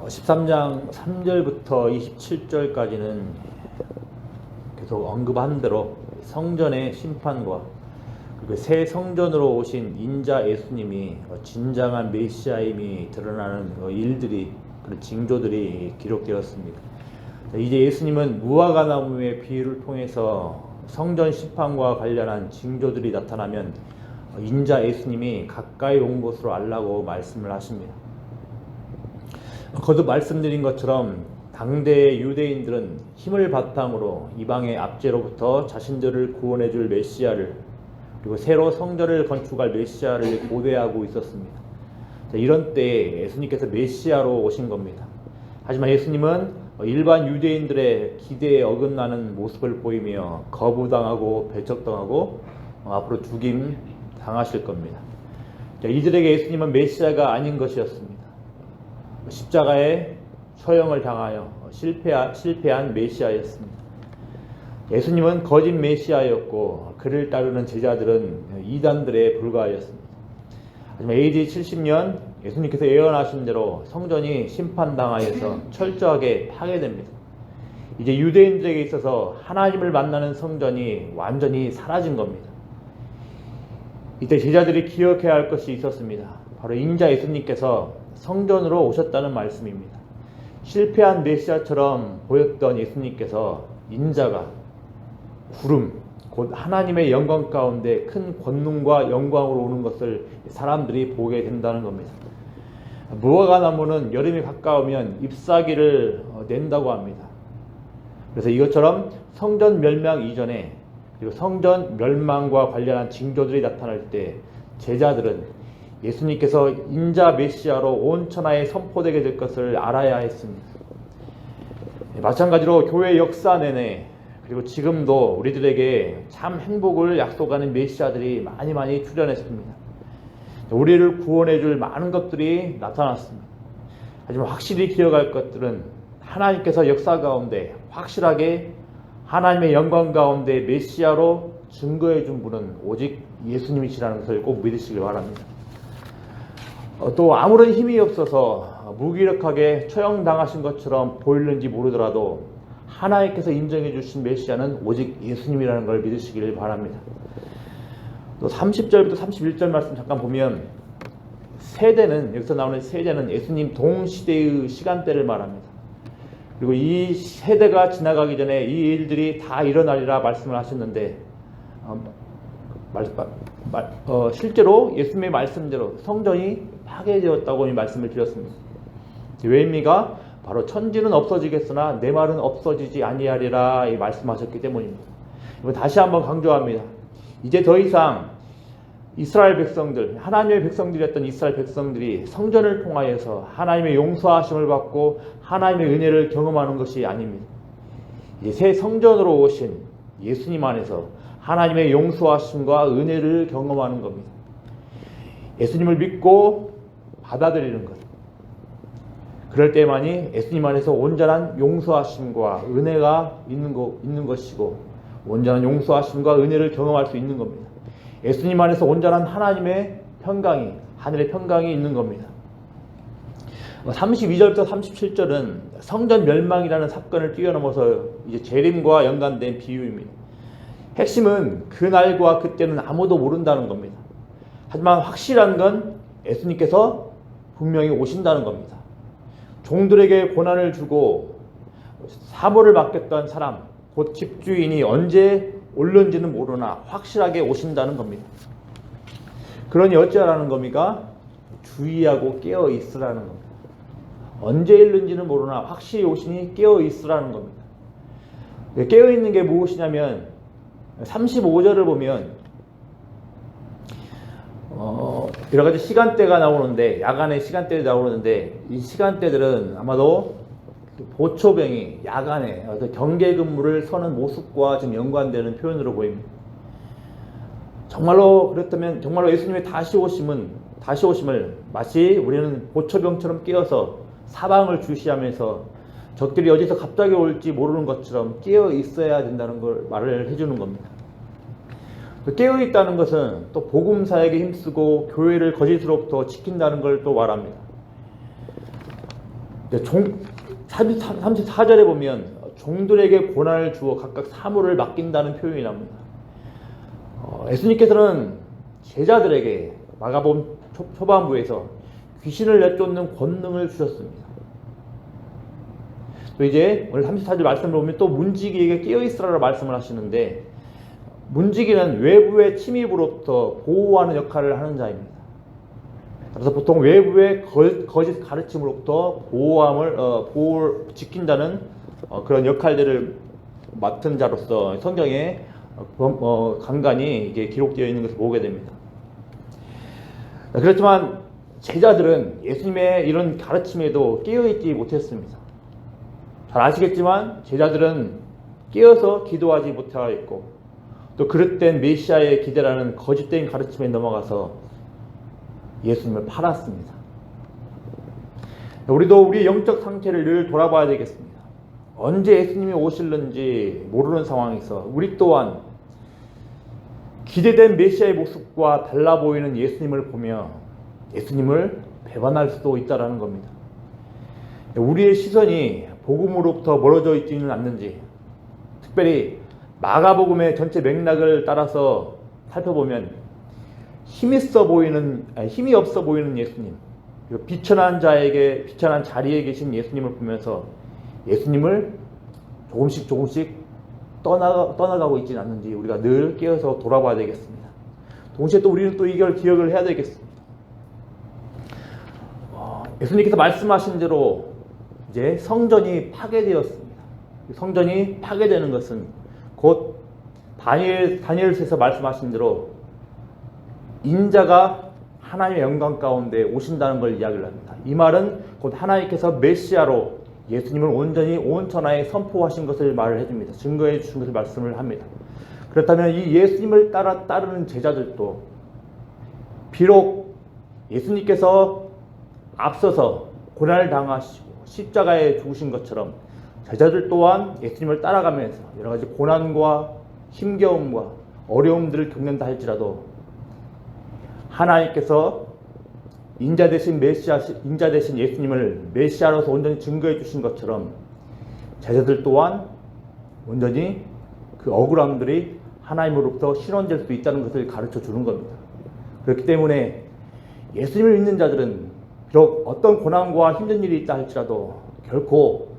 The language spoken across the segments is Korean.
13장 3절부터 27절까지는 계속 언급한 대로 성전의 심판과 그리고 새 성전으로 오신 인자 예수님이 진정한 메시아임이 드러나는 일들이, 그런 징조들이 기록되었습니다. 이제 예수님은 무화과 나무의 비유를 통해서 성전 심판과 관련한 징조들이 나타나면 인자 예수님이 가까이 온 것으로 알라고 말씀을 하십니다. 거듭 말씀드린 것처럼 당대의 유대인들은 힘을 바탕으로 이방의 압제로부터 자신들을 구원해 줄 메시아를, 그리고 새로 성전을 건축할 메시아를 고대하고 있었습니다. 이런 때에 예수님께서 메시아로 오신 겁니다. 하지만 예수님은 일반 유대인들의 기대에 어긋나는 모습을 보이며 거부당하고 배척당하고 앞으로 죽임 당하실 겁니다. 이들에게 예수님은 메시아가 아닌 것이었습니다. 십자가에 처형을 당하여 실패한 메시아였습니다. 예수님은 거짓 메시아였고 그를 따르는 제자들은 이단들에 불과하였습니다. 하지만 AD 70년 예수님께서 예언하신 대로 성전이 심판당하여서 철저하게 파괴됩니다. 이제 유대인들에게 있어서 하나님을 만나는 성전이 완전히 사라진 겁니다. 이때 제자들이 기억해야 할 것이 있었습니다. 바로 인자 예수님께서 성전으로 오셨다는 말씀입니다. 실패한 메시아처럼 보였던 예수님께서 인자가 구름, 곧 하나님의 영광 가운데 큰 권능과 영광으로 오는 것을 사람들이 보게 된다는 겁니다. 무화과 나무는 여름이 가까우면 잎사귀를 낸다고 합니다. 그래서 이것처럼 성전 멸망 이전에, 그리고 성전 멸망과 관련한 징조들이 나타날 때 제자들은 예수님께서 인자 메시아로 온 천하에 선포되게 될 것을 알아야 했습니다. 마찬가지로 교회 역사 내내, 그리고 지금도 우리들에게 참 행복을 약속하는 메시아들이 많이 출현했습니다. 우리를 구원해 줄 많은 것들이 나타났습니다. 하지만 확실히 기억할 것들은 하나님께서 역사 가운데 확실하게 하나님의 영광 가운데 메시아로 증거해 준 분은 오직 예수님이시라는 것을 꼭 믿으시길 바랍니다. 또 아무런 힘이 없어서 무기력하게 처형당하신 것처럼 보이는지 모르더라도 하나님께서 인정해 주신 메시아는 오직 예수님이라는 걸 믿으시길 바랍니다. 또 30절부터 31절 말씀 잠깐 보면 세대는, 여기서 나오는 세대는 예수님 동시대의 시간대를 말합니다. 그리고 이 세대가 지나가기 전에 이 일들이 다 일어나리라 말씀을 하셨는데 실제로 예수님의 말씀대로 성전이 파괴되었다고 말씀을 드렸습니다. 왜입니까? 바로 천지는 없어지겠으나 내 말은 없어지지 아니하리라 말씀하셨기 때문입니다. 다시 한번 강조합니다. 이제 더 이상 이스라엘 백성들, 하나님의 백성들이었던 이스라엘 백성들이 성전을 통하여서 하나님의 용서하심을 받고 하나님의 은혜를 경험하는 것이 아닙니다. 이제 새 성전으로 오신 예수님 안에서 하나님의 용서하심과 은혜를 경험하는 겁니다. 예수님을 믿고 받아들이는 것. 그럴 때만이 예수님 안에서 온전한 용서하심과 은혜가 있는 것이고, 온전한 용서하심과 은혜를 경험할 수 있는 겁니다. 예수님 안에서 온전한 하나님의 평강이, 하늘의 평강이 있는 겁니다. 32절부터 37절은 성전 멸망이라는 사건을 뛰어넘어서 이제 재림과 연관된 비유입니다. 핵심은 그날과 그때는 아무도 모른다는 겁니다. 하지만 확실한 건 예수님께서 분명히 오신다는 겁니다. 종들에게 고난을 주고 사모를 맡겼던 사람, 곧 집주인이 언제 올는지는 모르나 확실하게 오신다는 겁니다. 그러니 어찌하라는 겁니까? 주의하고 깨어 있으라는 겁니다. 언제 일는지는 모르나 확실히 오시니 깨어 있으라는 겁니다. 깨어 있는 게 무엇이냐면 35절을 보면 여러 가지 시간대가 나오는데, 야간의 시간대가 나오는데, 이 시간대들은 아마도 보초병이 야간에 경계 근무를 서는 모습과 좀 연관되는 표현으로 보입니다. 정말로 그렇다면 정말로 예수님의 다시 오심을 마치 우리는 보초병처럼 깨어서 사방을 주시하면서 적들이 어디서 갑자기 올지 모르는 것처럼 깨어 있어야 된다는 걸 말을 해주는 겁니다. 깨어 있다는 것은 또 복음 사역에 힘쓰고 교회를 거짓으로부터 지킨다는 걸 또 말합니다. 34절에 보면 종들에게 고난을 주어 각각 사물을 맡긴다는 표현이 납니다. 예수님께서는 제자들에게 마가복음 초반부에서 귀신을 내쫓는 권능을 주셨습니다. 또 이제 오늘 34절 말씀을 보면 또 문지기에게 깨어있으라고 말씀을 하시는데, 문지기는 외부의 침입으로부터 보호하는 역할을 하는 자입니다. 그래서 보통 외부의 거짓 가르침으로부터 보호를 지킨다는 그런 역할들을 맡은 자로서 성경에 간간히 이게 기록되어 있는 것을 보게 됩니다. 그렇지만 제자들은 예수님의 이런 가르침에도 깨어있지 못했습니다. 잘 아시겠지만 제자들은 깨어서 기도하지 못하였고, 또 그릇된 메시아의 기대라는 거짓된 가르침에 넘어가서 예수님을 팔았습니다. 우리도 우리의 영적 상태를 늘 돌아봐야 되겠습니다. 언제 예수님이 오실는지 모르는 상황에서 우리 또한 기대된 메시아의 모습과 달라 보이는 예수님을 보며 예수님을 배반할 수도 있다는 겁니다. 우리의 시선이 복음으로부터 멀어져 있지는 않는지, 특별히 마가복음의 전체 맥락을 따라서 살펴보면 힘이 없어 보이는 예수님, 비천한 자리에 계신 예수님을 보면서 예수님을 조금씩 떠나가고 있지는 않는지 우리가 늘 깨어서 돌아봐야 되겠습니다. 동시에 또 우리는 또 이걸 기억을 해야 되겠습니다. 예수님께서 말씀하신 대로 이제 성전이 파괴되었습니다. 성전이 파괴되는 것은 곧 다니엘서에서 말씀하신 대로 인자가 하나님의 영광 가운데 오신다는 걸 이야기를 합니다. 이 말은 곧 하나님께서 메시아로 예수님을 온전히 온 천하에 선포하신 것을 말을 해줍니다. 증거해 주신 것을 말씀을 합니다. 그렇다면 이 예수님을 따르는 제자들도 비록 예수님께서 앞서서 고난을 당하시고 십자가에 죽으신 것처럼 제자들 또한 예수님을 따라가면서 여러 가지 고난과 힘겨움과 어려움들을 겪는다 할지라도 하나님께서 인자 대신 예수님을 메시아로서 온전히 증거해 주신 것처럼 제자들 또한 온전히 그 억울함들이 하나님으로부터 실현될 수 있다는 것을 가르쳐 주는 겁니다. 그렇기 때문에 예수님을 믿는 자들은 비록 어떤 고난과 힘든 일이 있다 할지라도 결코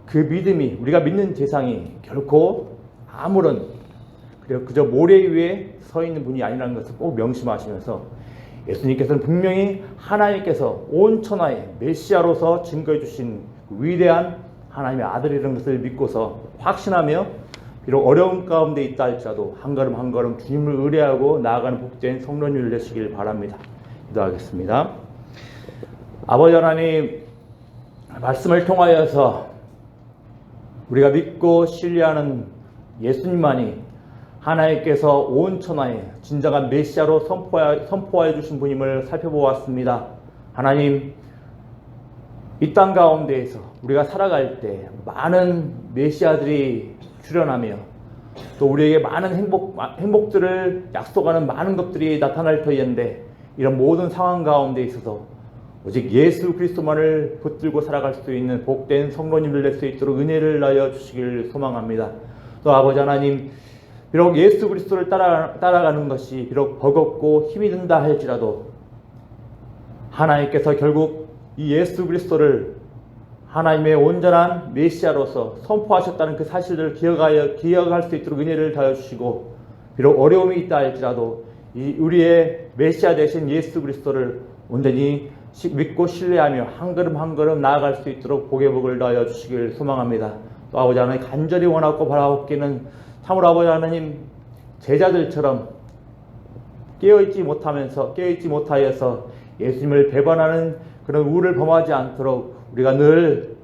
그 믿음이, 우리가 믿는 대상이 결코 아무런 그저 모래 위에 서 있는 분이 아니라는 것을 꼭 명심하시면서 예수님께서는 분명히 하나님께서 온 천하에 메시아로서 증거해 주신 위대한 하나님의 아들이라는 것을 믿고서 확신하며 비록 어려운 가운데 있다 할지라도 한 걸음 한 걸음 주님을 의뢰하고 나아가는 복된 성도님을 되시길 바랍니다. 기도하겠습니다. 아버지 하나님, 말씀을 통하여서 우리가 믿고 신뢰하는 예수님만이 하나님께서 온 천하에 진정한 메시아로 선포하여 주신 분임을 살펴보았습니다. 하나님, 이 땅 가운데에서 우리가 살아갈 때 많은 메시아들이 출현하며 또 우리에게 많은 행복들을 약속하는 많은 것들이 나타날 터인데, 이런 모든 상황 가운데 있어서 오직 예수 그리스도만을 붙들고 살아갈 수 있는 복된 성도님들 될 수 있도록 은혜를 나여 주시길 소망합니다. 또 아버지 하나님, 비록 예수 그리스도를 따라가는 것이 비록 버겁고 힘이 든다 할지라도 하나님께서 결국 이 예수 그리스도를 하나님의 온전한 메시아로서 선포하셨다는 그 사실을 기억할 수 있도록 은혜를 다여 주시고, 비록 어려움이 있다 할지라도 이 우리의 메시아 되신 예수 그리스도를 온전히 믿고 신뢰하며 한 걸음 한 걸음 나아갈 수 있도록 복의 복을 다여 주시길 소망합니다. 또 아버지 하나님, 간절히 원하고 바라옵기는 참으로 아버지 하나님, 제자들처럼 깨어있지 못하여서 예수님을 배반하는 그런 우를 범하지 않도록 우리가 늘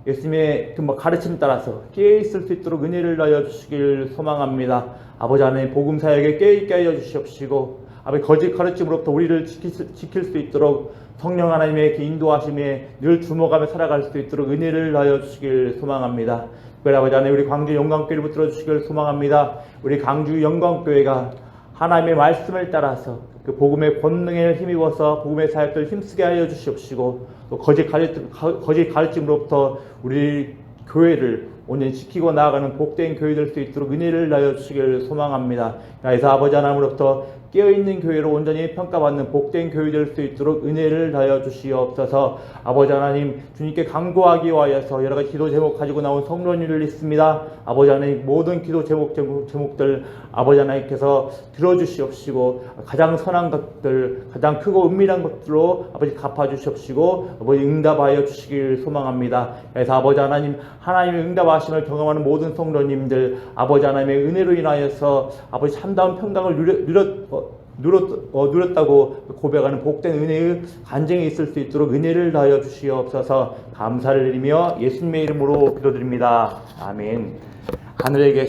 예수님의 그 가르침 따라서 깨어있을 수 있도록 은혜를 다여 주시길 소망합니다. 아버지 하나님, 복음 사역에 깨어있게 하여 주시옵시고, 아버지 거짓 가르침으로부터 우리를 지킬 수 있도록 성령 하나님의 인도하심에 늘 주목하며 살아갈 수 있도록 은혜를 다여 주시길 소망합니다. 특별히 아버지 하나님, 우리 광주 영광교회를 붙들어 주시길 소망합니다. 우리 광주 영광교회가 하나님의 말씀을 따라서 그 복음의 권능에 힘입어서 복음의 사역들 힘쓰게 하여 주시옵시고 또 거짓 가르침으로부터 우리 교회를 온전히 지키고 나아가는 복된 교회 될 수 있도록 은혜를 다하여 주시기를 소망합니다. 그래서 아버지 하나님으로부터 깨어있는 교회로 온전히 평가받는 복된 교회 될 수 있도록 은혜를 다하여 주시옵소서. 아버지 하나님, 주님께 간구하기 위하여서 여러 가지 기도 제목 가지고 나온 성론을 읽습니다. 아버지 하나님, 모든 기도 제목들 아버지 하나님께서 들어주시옵시고 가장 선한 것들, 가장 크고 은밀한 것들로 아버지 갚아주시옵시고 아버지 응답하여 주시길 소망합니다. 그래서 아버지 하나님, 하나님의 응답하심을 경험하는 모든 성도님들 아버지 하나님의 은혜로 인하여서 아버지 참다운 평강을 누렸다고 고백하는 복된 은혜의 간증이 있을 수 있도록 은혜를 다하여 주시옵소서. 감사를 드리며 예수님의 이름으로 기도드립니다. 아멘. 하늘에 계신